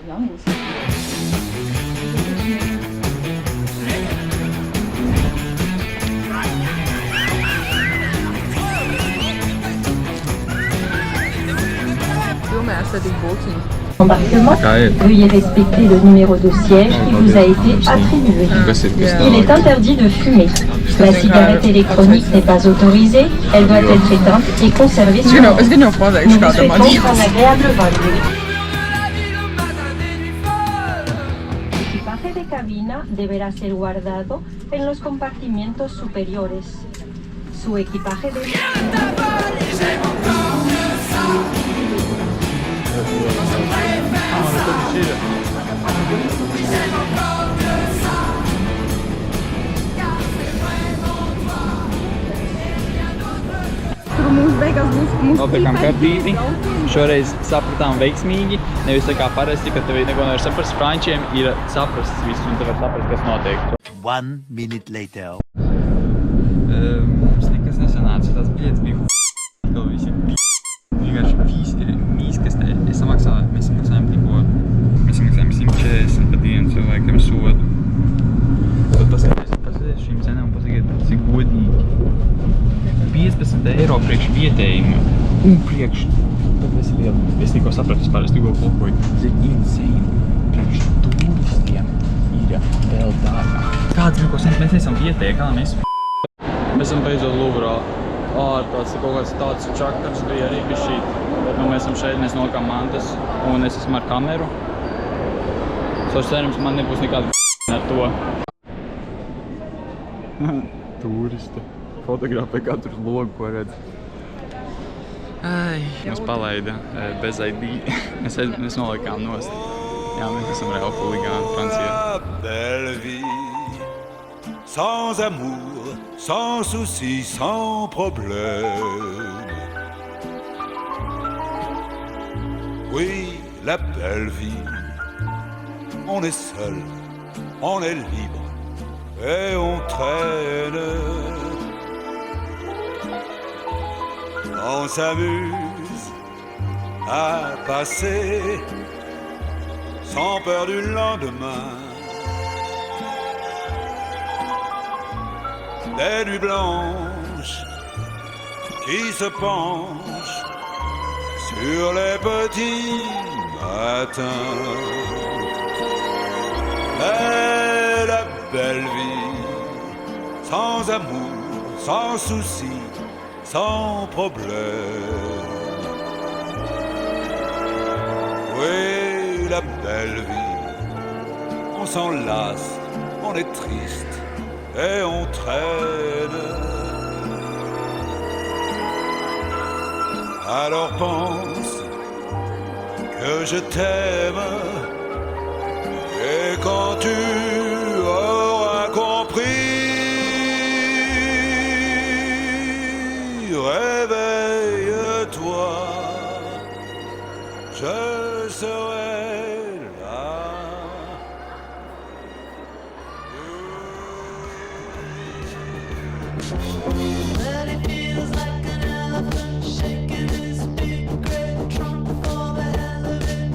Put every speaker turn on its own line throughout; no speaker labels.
la música. Filme aesthetic booking.
Embarquement, veuillez respecter le numéro de siège qui vous a été attribué. Il est interdit de fumer. La cigarette électronique n'est pas autorisée, elle doit être éteinte et conservée sur
Es viņu pateikšu
Nous vous
kādam
souhaitons un agréable vol. El equipaje de cabina deberá ser guardado en los compartimientos superiores. Su equipaje de...
Tur mums beigās būs
Nopirkām kartīti, šoreiz sapratām veiksmīgi, nevis tā kā parasti, ka tev neko nevar saprast, frančiem ir saprast visu un tev var saprast, kas notiek.
1 minute later.
Mums nekas nesanāca, tās biļetes bija to visi vienkārši mīskastē. Es samaksāju, mēs samaksājām tikko, mēs samaksājām 140 pa dienu cilvēkiem sodu. Tad pasēdēs šīm cenām un pasakiet, cik godīgi. 15 eiro priekš vietējuma un priekš, tad es lielu, es tikko sapratu vispār, es tikko blokoju, cik insane priekš turistiem ir vēl dārgāk. Kāds neko sens, mēs esam vietēji, kā mēs esam beidzot Luvrā. Ārprāts, kaut kāds tāds čakars bija arī bišķīt, bet mēs esam šeit, mēs nokām mantas un es esmu ar kameru. Cerams, man nebūs nekāda ar to. Turisti. Fotografē katru logu, ko redz. Ai, mums palaida bez ID. Mēs nolikām nost. Jā, mēs esam reāli huligāni Francijā.
Belle vie, sans amour, sans soucis, sans problème. Oui, la belle vie, on est seul, on est libre et on traîne. On s'amuse à passer sans peur du lendemain. Des nuits blanches qui se penchent sur les petits matins. Mais la belle vie, sans amour, sans soucis, sans problème. Oui, la belle vie, on s'enlace, on est triste et on traîne. Alors pense que je t'aime et quand tu auras compris, réveille-toi, je serai là.
Well, it feels like an elephant shaking his big great trunk for the hell of it.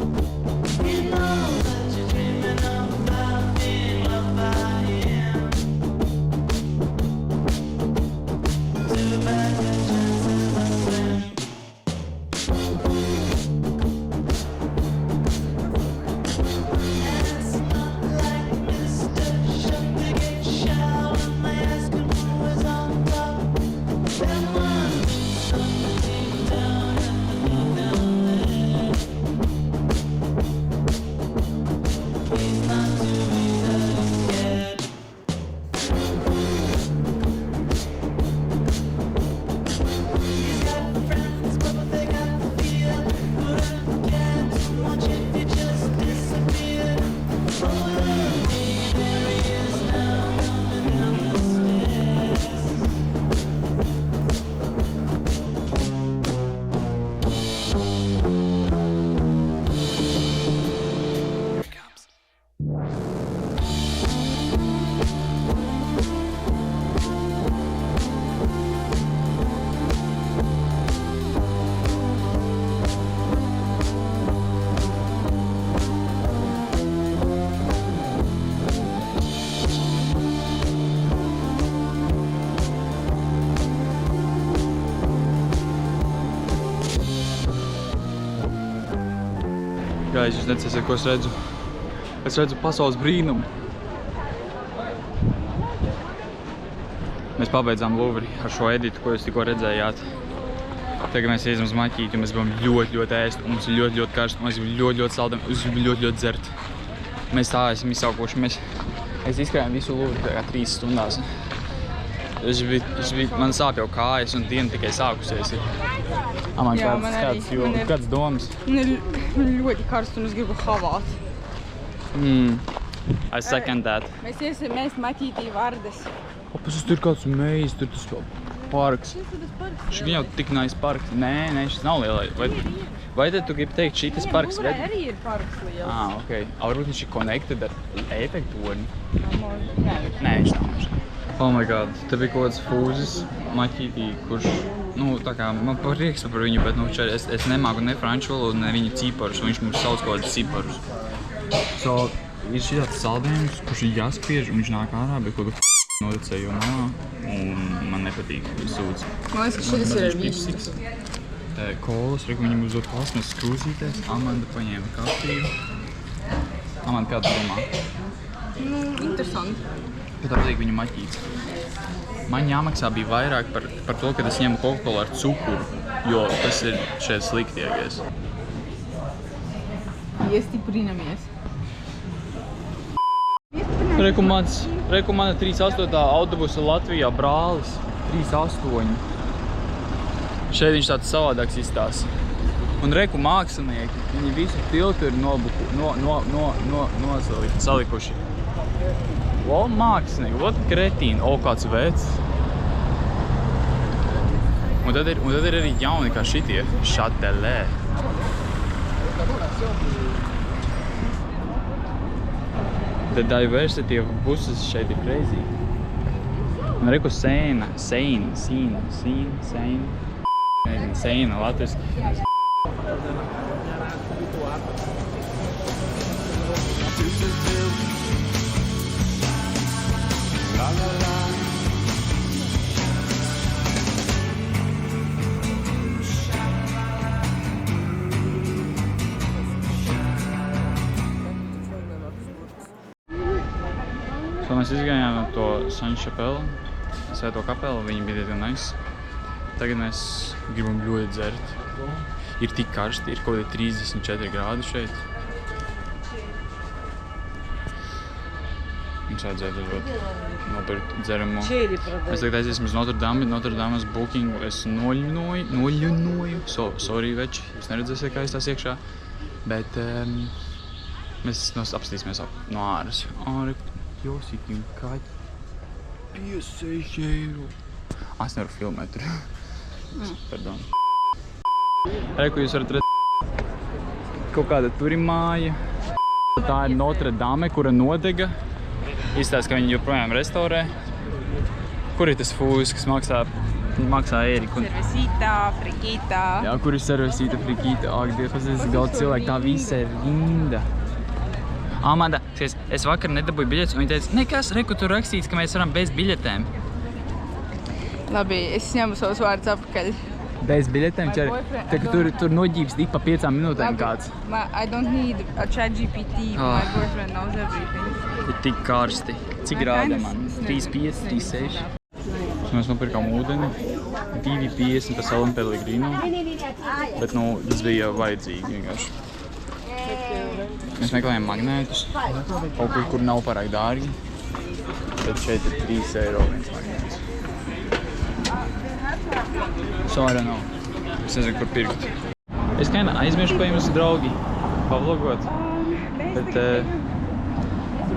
He knows that you're dreaming about being loved by him. Too bad your chances are slim. And it's not like Mr. Shut the Gate shout when they ask him who is on top. Then one deep down and down there. He's not too easily scared. He's got friends, but they got fear. Wouldn't care too much if he just disappeared. Oh, there he is now, coming down the stairs. Here it comes.
Guys, jūs necesiet, ko es redzu. Es redzu pasaules brīnumu. Mēs pabeidzām Louvri ar šo editu, ko jūs tikko redzējāt. Tagad mēs iesim uz maķīti, un mēs gribam ļoti ēst, un mums ir ļoti karsts, un mēs gribam ļoti saldam, un mēs gribam ļoti dzert. Mēs tā esam izsaukoši, mēs izkrājām visu Louvri tagad 3 stundās. Man sāp jau kājas, un diena tikai sākusies ir. Man kāds domas?
Man ir ļoti karsts, un es gribu havāt.
I second that.
Mēs iesim ēst maķītī Vardes.
Opas, tur kāds mejs, tur tas parks. Šis jau tik nice parks. Nē, šis nav lielai. Vai tad tu gribi teikt, šitas parks?
Mūrē arī ir parks liels.
Ok. Varbūt viņš ir connected ar efektorni.
Nē,
viņš nav. Oh my god, te bija kaut kāds fūzis maķītī, kurš, tā kā, man prieks par viņu, bet, es nemāku ne franču valodu, ne viņa ciparus, un viņš mums sauc kaut kādus ciparus. So, ir šitāds saldējums, kurš ir jāspiež, un viņš nāk ārā, bet kaut kā noticēju malā, un man nepatīk sūdz.
Man liekas, ka šitas ir ar vīnu.
Kolas, viņam uzdot plasmas krūzītēs, Amanda paņēma kafiju. Amanda, kā tu domā?
Interesanti.
Kā tā patīk viņa maķītes? Man jāmaksā bija vairāk par to, kad es ņemu Coca-Cola ar cukuru, jo tas ir šeit sliktiekais.
Iestiprinamies.
Reku mana 38. autobusa Latvijā brālis. 38. Šeit viņš tāds savādāks izstās. Un reku mākslinieki, viņi visu tiltu ir salikuši. What mākslinieki, what kretīni, kāds vecs. Un tad ir arī jauni kā šitie, šatelē. The diversity of buses šeit ir crazy. Un reku sēna latviski. So mēs izgājām no to Saint-Chapelle, Svēto kapelu, viņi bija diezgan nice. Tagad mēs gribam ļoti dzert. Ir tik karsti, ir kaut kādi 34 grādi šeit. Mums vajadzētu ļoti nopirkt dzeramo. Mēs tagad aiziesim uz Notre Dame, bet Notre Dames bookingu es noļunoju. Sorry, veči, jūs neredzēsiet, kā es tās iekšā. Bet mēs apstīsimies no āras. Josīkim, kaķi. 56 eiro. Es nevaru filmēt tur. Pardon. Reku, jūs varat redzēt kaut kāda turimāja. Tā ir Notre Dame, kura nodega. Izstāst, ka viņi joprojām restaurē. Kur ir tas fūzis, kas maksā ēriku?
Servesīta, frikīta.
Jā, kur ir servesīta, frikīta? Ak, Dievs, tas ir daudz cilvēku, tā visa ir rinda. Amanda, es vakar nedabūju biļetes, un viņa teica, nekas, reku, tur rakstīts, ka mēs varam bez biļetēm.
Labi, es ņemu savus vārdus apakaļ.
Bez biļetēm? Tā ka tur noģības tik pa 5 minūtēm kāds.
I don't need a ChatGPT, my boyfriend knows everything.
Ir tik karsti. Cik grādi man? 3,5, 3,6. Mēs nopirkām ūdeni, 2,50 par San Pellegrino, bet tas bija vajadzīgi vienkārši. Mēs meklējam magnētus, kaut kur nav pārāk dārgi, bet šeit ir 3 eiro viens magnēts. So, I don't know. Es nezinu, kur pirkt. Es aizmiršu pa jums, draugi, pavlogot, bet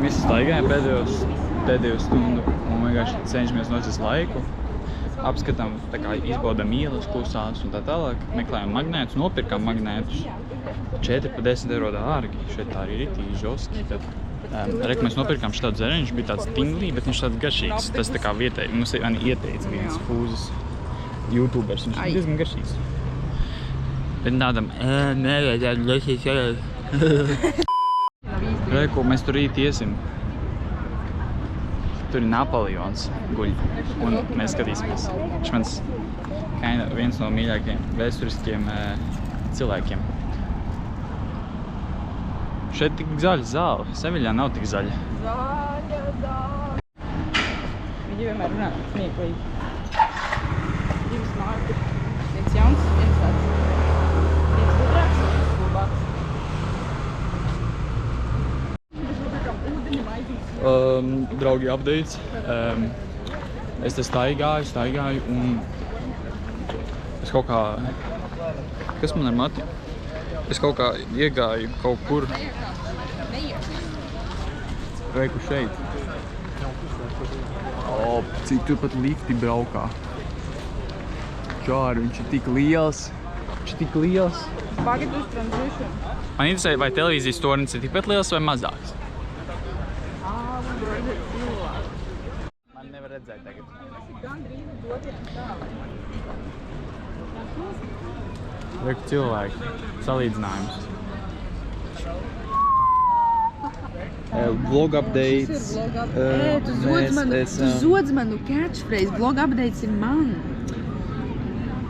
visi staigājam pēdējo stundu un vienkārši cenšamies nocist laiku. Apskatām, tā kā izbaudām ielas, klusās un tā tālāk. Meklējam magnētus, nopirkām magnētus. 4 pa 10 eiro dārgi. Šeit tā arī ritīgi žoski. Reku mēs nopirkām šitādu dzeriņu, viņš bija tāds tinglī, bet viņš tāds garšīgs. Tas tā kā vietēji. Mums ieteica viens fūzis YouTubers. Viņš ir diezgan garšīgs. Bet tādam, nevajadzētu garšīgs. Reku, mēs tur rīt iesim. Tur ir Napoleons guļ, un mēs skatīsimies. Viņš mans viens no mīļākajiem vēsturiskiem cilvēkiem. Šeit tik zaļa zāle. Seviļā nav tik zaļa.
Zaļa zāle. Viņi vienmēr runā smieklīgi. Divas mārti. Viens jauns, viens tāds. Viens gudrāks, viens labāks.
Draugi, updates. Es te staigāju un es kaut kā... Kas man ar mati? Es kaut kā iegāju kaut kur. Reiku šeit. O, cik tur pat lifti braukā. Čāri, viņš ir tik liels.
Pagad uz transition.
Man interesē, vai televīzijas tornis ir tikpat liels vai mazāks? Man nevar redzēt tagad. Reiku cilvēki. Salīdzinājums. Vlog updates.
Tu zodz manu catchphrase. Vlog updates ir man.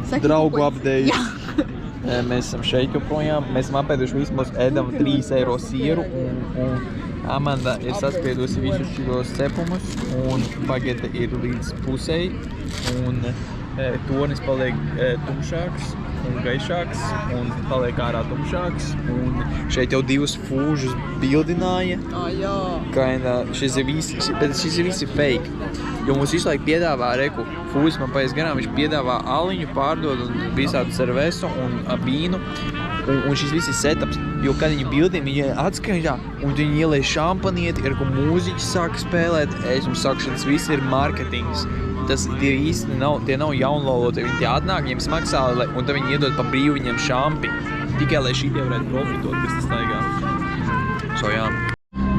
Saki,
Draugu
ko-
updates.
Jā.
Mēs esam šeit joprojām. Mēs esam apēduši visu, mums ēdam 3 eiro sieru un Amanda ir saspiedusi visus šos cepumus un bagete ir līdz pusei un tornis paliek tumšāks un gaišāks un paliek ārā tumšāks un šeit jau 2 fūžus bildināja.
Jā.
Kinda, šis ir visi fake, jo mums visu laiku piedāvā, reku, fūzis man paies garām, viņš piedāvā aliņu, pārdod un visādu cervesu un bīnu, un šis viss ir setups, jo kad viņi bildina, viņi atskaņā, un viņi ielēj šampanieti, ir ko mūziķi sāka spēlēt, es jums saku, šis viss ir marketings. Tas tie īsti nav, tie nav jaunlauloti, viņi tie atnāk, viņiem smaksā, un tad viņi iedod pa brīvu viņiem šampi, tikai lai šitie varētu profitot, kas tas staigā. So, jā.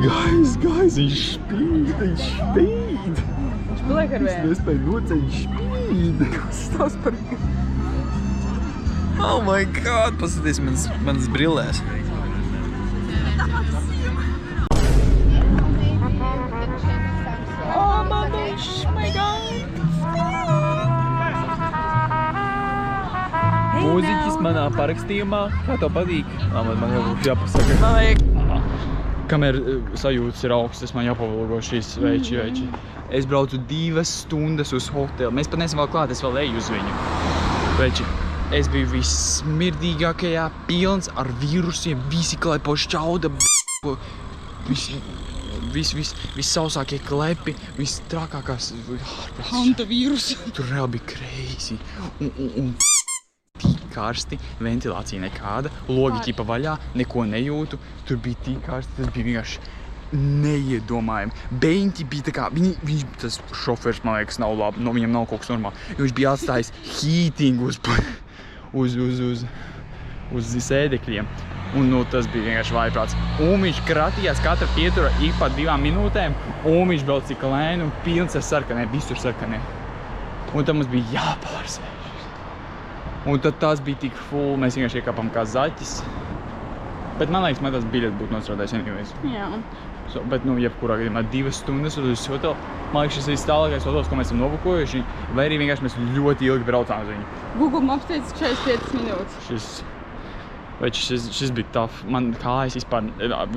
Guys, viņš spīd.
Viņš paliek ar vienu.
Nespēju nocēt, viņš spīd.
Tas tavs par...
Oh my god, paskaties manas brillēs. Oh my gosh, my god. Mūziķis manā parakstījumā, kā tev patīk? Man jau būs jāpasaka.
Man vajag...
Kamēr sajūtas ir augstas, man jāpavalgo šīs veči. Es braucu 2 stundas uz hotelu. Mēs pat nesam vēl klāt, es vēl eju uz viņu. Veči, es biju vissmirdīgākajā, pilns ar vīrusiem, visi klaipo šķauda, vissausākie klepi, visstrakākās...
Hanta vīrus.
Tur reāli bija crazy. Un tik karsti, ventilācija nekāda, logi ķipa vaļā, neko nejūtu, tur bija tik karsti, tas bija vienkārši neiedomājami. Beņķi bija tā kā, tas šofers, man liekas, nav labi, no viņam nav kaut kas normāli, jo viņš bija atstājis heating uz sēdekļiem, un nu, tas bija vienkārši vājprāts. Un viņš kratījās katra pietura ik pa 2 minūtēm, un viņš vēl cik lēni un pilns ar sarkaniem, visur sarkaniem. Un tad mums bija jāpārsēž. Un tad tās bija tik full, mēs vienkārši iekāpām kā zaķis. Bet man liekas, man tās biļeti būtu nostrādājis anyways.
Jā.
So, bet, nu, jebkurā gadījumā 2 stundas uz hotelu. Man liekas, šis ir tālākais hotels, ko mēs esam nobukojuši, vai arī vienkārši mēs ļoti ilgi braucām uz viņu.
Google Maps teica 45 minūtes.
Šis bija tough. Man kājas vispār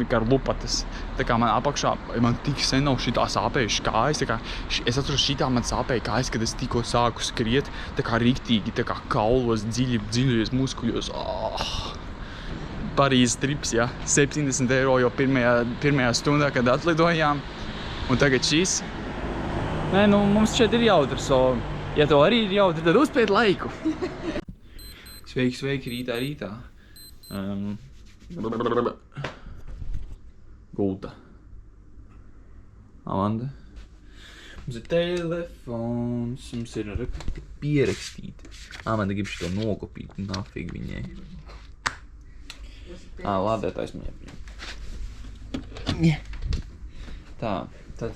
kā lupatas. Tā kā man apakšā, man tik sen nav šitā sāpējuši kājas. Tā kā, es atceros, šitā man sāpēja kājas, kad es tikko sāku skriet. Tā kā riktīgi, tā kā kaulos, dziļos muskuļos. Parīzes trips, ja. 70 eiro jau pirmajā stundā, kad atlidojām. Un tagad šis. Nē, nu, mums šeit ir jautri, so, ja to arī ir jautri, tad uzspied laiku. Sveiki, rītā. Gulta. Amanda. Mums ir telefons, mums ir pierakstīti. Amanda grib šito nokopīt, nafig viņai. Lādētājs man jāpņem. Tā, tad,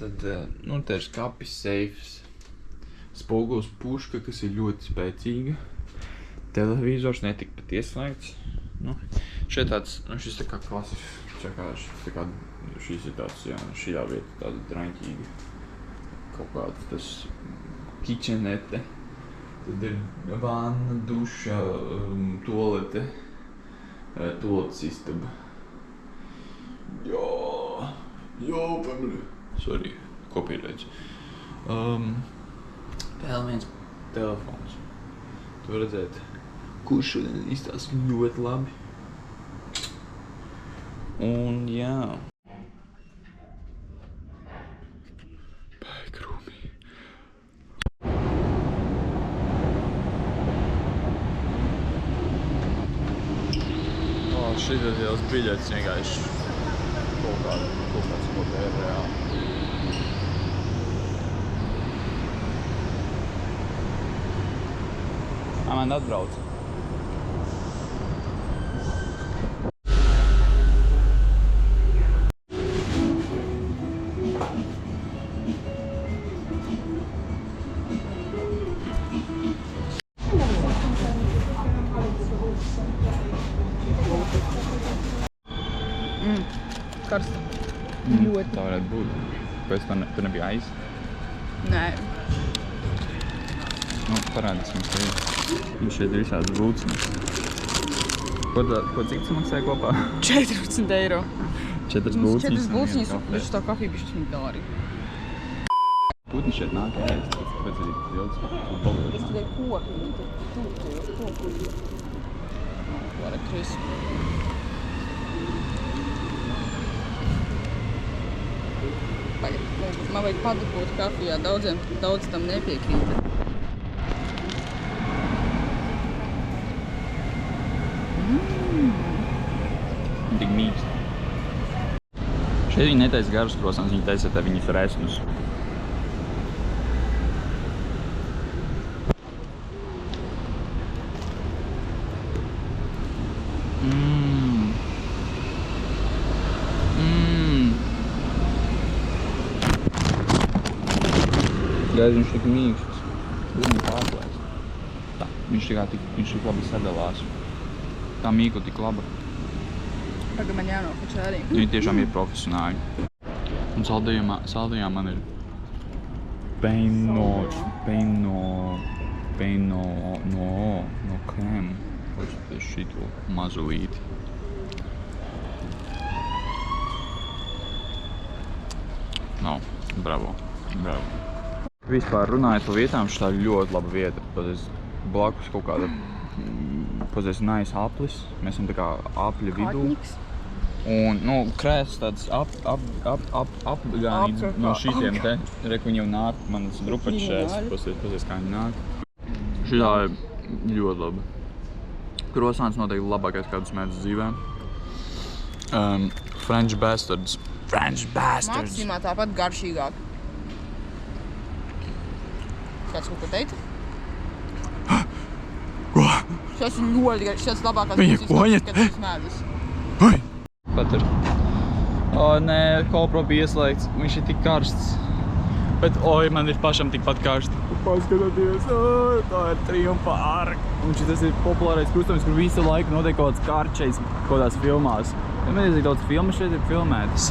nu, te ir skapis, seifs. Spoguls puška, kas ir ļoti spēcīga. Televizors netika pat ieslēgts. Nu, šeit tāds, nu, šis tā kā klasisks, tā kā šis ir tāds, jā, šajā vieta tāda draņķīga. Kaut kāds tas kitchenete. Tad ir vanna, duša, tualete, tualetes istaba. Jo, family. Sorry, copyrights. Vēl viens telefons. Tu var redzēt, kurš šodien izstās ļoti labi. Un jā. Baigrūmi. Šitas jau biļets vienkārši kaut kāds ir reāli. Man atbrauc.
Karsta.
Ļoti. Tā varētu būt. Pēc tu nebija aiz?
Nē.
Nu, parādīs mums te ir. Viņš šeit ir visādas būciņas. Ko cik tas maksāja kopā?
14 eiro.
4 būciņas.
4 būciņas, bet tā kafija bišķi smidāri.
Putni šeit nāk ēst, pēc arī daudz.
Es tikai koku, koku. Elektris. Man vajag padukot kafijā, daudz tam nepiekrīt.
Tik mīksti. Šeit viņi netaisa garus krosans, viņi taisa te viņus resnus. Gaiz, viņš tik mīksts. Viņi pārklājas. Tā, viņš tik labi sadalās. Tā mīkla tik laba.
Tagad man jānofočē arī.
Viņi tiešām ir profesionāļi. Un saldējumā man ir no krēmu. Pēc šito mazulīti. No, bravo. Vispār runājot par vietām, šitā ļoti laba vieta. Pazies blakus kaut kāda, pazies nice aplis. Mēs esam tā kā apļa vidū.
Katņiks.
Un, krēsls tāds apgānīts no šitiem te. Reku viņi jau nāk, manas drupačs šeit. Pazies kā viņi nāk. Šitā ir ļoti laba. Krosāns noteikti labākais, kādus mēdz dzīvē. French Bastards.
Maksimā tāpat garšīgāk. Kāds kaut ko teica?
Ko?
Šis ir ļoti garš, šis labākās
Viņa
kad es mēdus.
Pat ir. Nē, GoPro bija ieslēgts. Viņš ir tik karsts. Bet, man ir pašam tikpat karsti. Paskatoties, tā ir Triumfa arka. Un šitas ir populārais krustojums, kur visu laiku notiek kaut kāds karčejs kaut kādās filmās. Vienmēr daudz filmas šeit ir filmētas.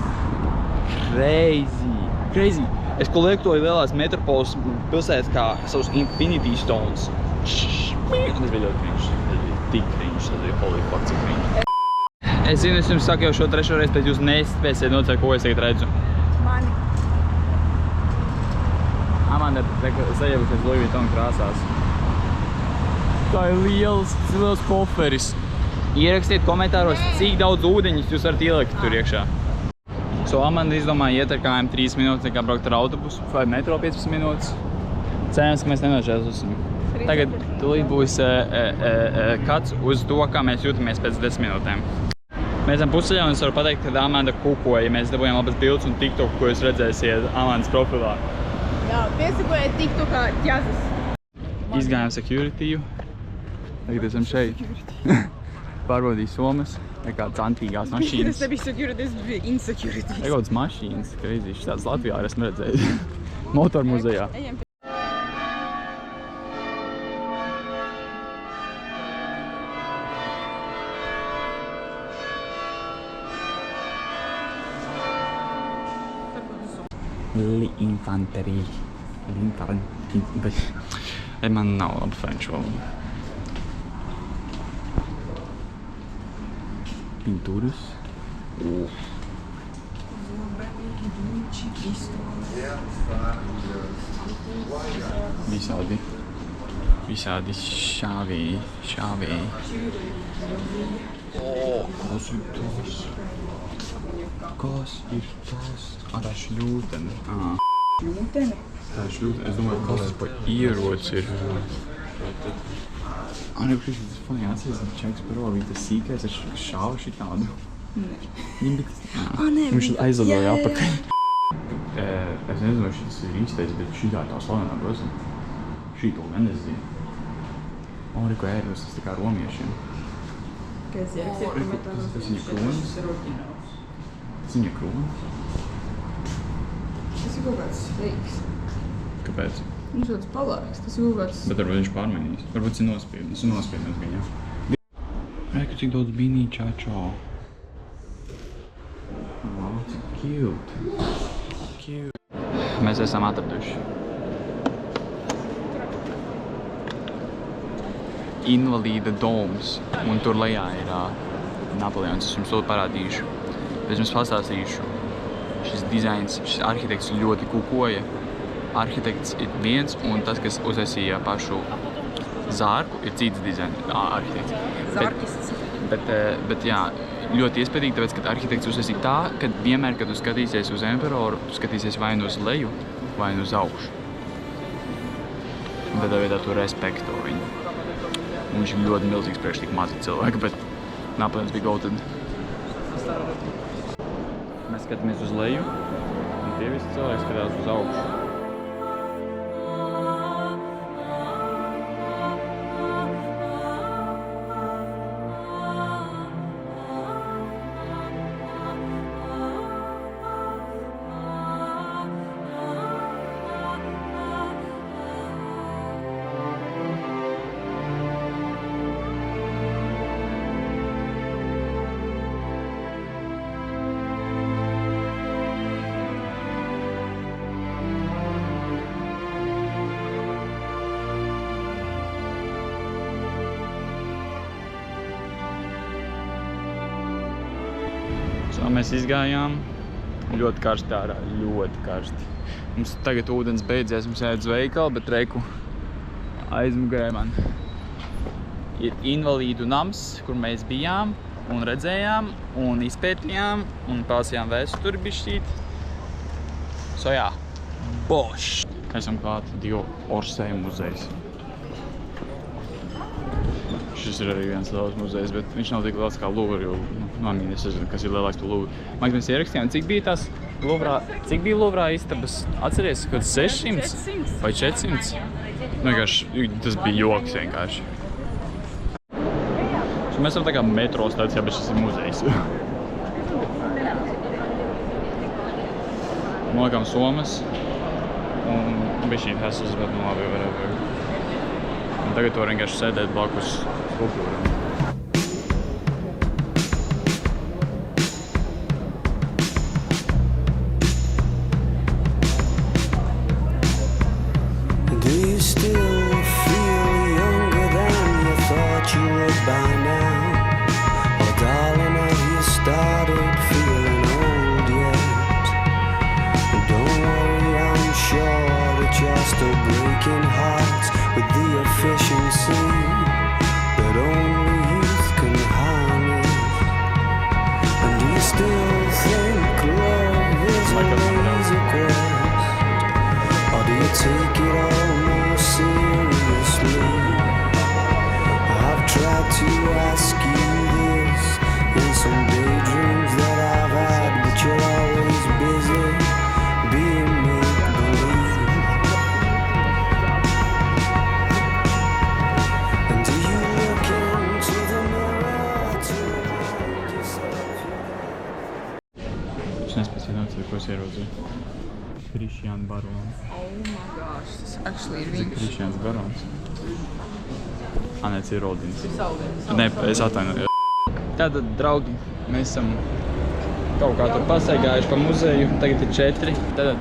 Crazy. Es ko liektoju lielās metropoles pilsētas kā savus Infinity Stones. Tas bija ļoti cringe. Tik cringe, tas bija holy fuck, cik cringe. Es zinu, es jums saku jau šo trešo reizi, bet jūs nespēsiet nocēt, ko es tagad redzu.
Mani.
Amanda sajebusies Louis Vuitton krāsās. Tā ir liels koferis. Ierakstiet komentāros, cik daudz ūdeņus jūs varat ielikt tur iekšā. Amanda izdomāja iet ar kājām 3 minūtes, nekā braukt ar autobusu vai metro 15 minūtes. Cerams, ka mēs nenožēlosim. Tagad tūlīt būs kats uz to, kā mēs jūtamies pēc 10 minūtēm. Mēs esam pusceļā un es varu pateikt, ka Amanda kukoja. Mēs dabūjām labas bildes un TikTok, ko jūs redzēsiet Amandas profilā.
Jā, piesakojiet TikTokā ķazas.
Izgājām securityju. Tagad esam šeit. Pārbaudīju somas. Nekādas antīgās mašīnas.
Tas nebija security, tas bija insecurity.
Nekādas mašīnas, crazy. Šitāds Latvijā esmu redzējis. Motormuzejā.
Ejam.
L'infanterie. Man nav labi franču valoda. Pinturas.
visu.
Visādi šāvī. Kas ir tas? Tā ir šļūtene.
Šļūtene?
Tā ir šļūtene. Es domāju, kas tas pa ierots ir. Nepriekš, tas funny atceries, ka Čeks Paro bija tas sīkais ar šāvu šitādu. Viņam bija tas... Viņš aizladoja apakaļ. Es nezinu, vai šis ir īstais, bet šitā tā slavenā groza. Šito gan es zinu. Riko ēdus, tas tā kā romiešiem. Tas viņa kronis. Tas viņa kronis.
Tas ir kaut kāds feiks.
Kāpēc?
Viņš tāds palāks, tas ir kaut kāds...
Bet varbūt viņš pārmainīs. Varbūt tas ir nospiedums. Tas ir nospiedums viņa. Reku, cik daudz binī čačo. Cik cute. Mēs esam atraduši invalīda doms, un tur lejā ir Napoleons. Es jums to parādīšu. Es jums pastāstīšu. Šis dizains, šis arhitekts ļoti kukoja. Arhitekts ir viens, un tas, kas uztaisīja pašu zārku, ir cits dizains arhitekts.
Zārkists.
Bet jā, ļoti iespējīgi, tāpēc, kad arhitekts uztaisīja tā, ka vienmēr, kad tu skatīsies uz emperoru, tu skatīsies vai nu uz leju, vai nu uz augšu. Un tādā veidā tu respekto viņu. Un viņš ir ļoti milzīgs priekš tik mazi cilvēki, bet Napoleons bija goated. Mēs skatāmies uz leju, un tie visi cilvēki skatās uz augšu. Mēs izgājām ļoti karsti ārā, ļoti karsti. Mums tagad ūdens beidzies, mums jāiet uz veikalu, bet reku aizmugurē man ir invalīdu nams, kur mēs bijām un redzējām un izpētījām un palasījām vēsturi bišķīt. So jā, boš! Esam klāt Dio Orsay muzejs. Šis ir arī viens liels muzejs, bet viņš nav tik liels kā Louvre, jo, es nezinu, kas ir lielāks par Louvre. Mēs ierakstījām, cik bija tās Louvrā, cik bija Louvrā istabas, atceries, kaut 600 vai 400? Vienkārši, tas bija joks vienkārši. Mēs esam tā kā metro stācijā, bet šis ir muzejs. Nolikām somas un bišķīt hesas, bet nu labi, whatever. Un tagad var vienkārši sēdēt blakus skulptūram.
Do you still feel younger than you thought you would by now? Oh darling, have you started feeling old yet? Don't worry, I'm sure that you're still breaking hearts with the efficiency that only youth can harness. And do you still think love is a lazy quest? Or do you take it all more seriously? I've tried to ask you this in some daydreams that I've had, but you're always busy being make-believe. And do you look into the mirror to remind yourself?
Es nespēju atcerēt, ko es ieraudzīju. Krišjāns Barons.
Oh my gosh, tas actually ir
Tas ir
viņš.
Krišjāns Barons. Nē, tas ir Rodins.
Saudins.
Nē, es atvainoju. Tātad, draugi, mēs esam kaut kā tur pastaigājuši pa muzeju. Tagad ir 4.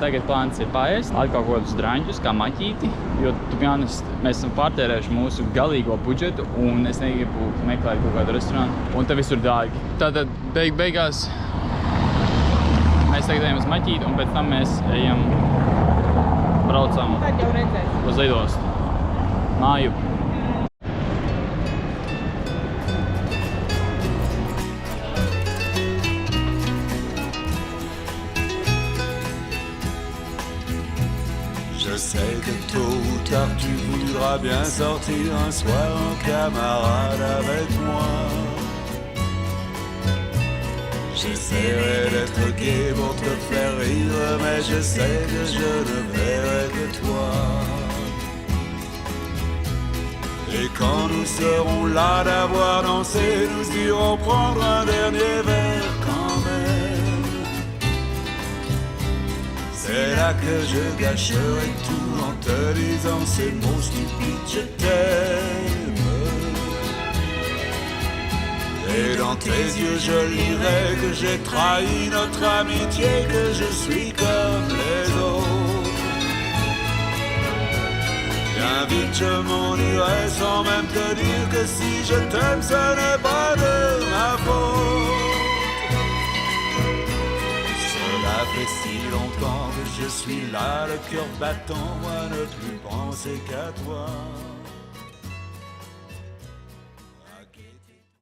Tagad plāns ir paēst. Atkal kaut kādus draņģus, kā maķīti. Jo, tu jānis, mēs esam pārtērējuši mūsu galīgo budžetu un es negribu meklēt kaut kādu restorānu. Un te visur dārgi. Tātad, beigās mēs Mēs tagad ejam uz Maķīti un pēc tam mēs braucam
Tad jau redzēs.
uz lidostu. Māju.
Je sais que tôt ou tard tu voudras bien sortir un soir en camarade avec moi. J'essaierai d'être gai pour te faire rire, mais je sais que je ne verrai que toi. Et quand nous serons là d'avoir dansé, nous irons prendre un dernier verre quand même. C'est là que je gâcherai tout en te disant ces mots stupides, je t'aime. Et dans tes yeux je lirai que j'ai trahi notre amitié, que je suis comme les autres. Bien vite je m'en irai sans même te dire que si je t'aime ce n'est pas de ma faute. Cela fait si longtemps que je suis là, le cœur battant, moi ne plus penser qu'à toi.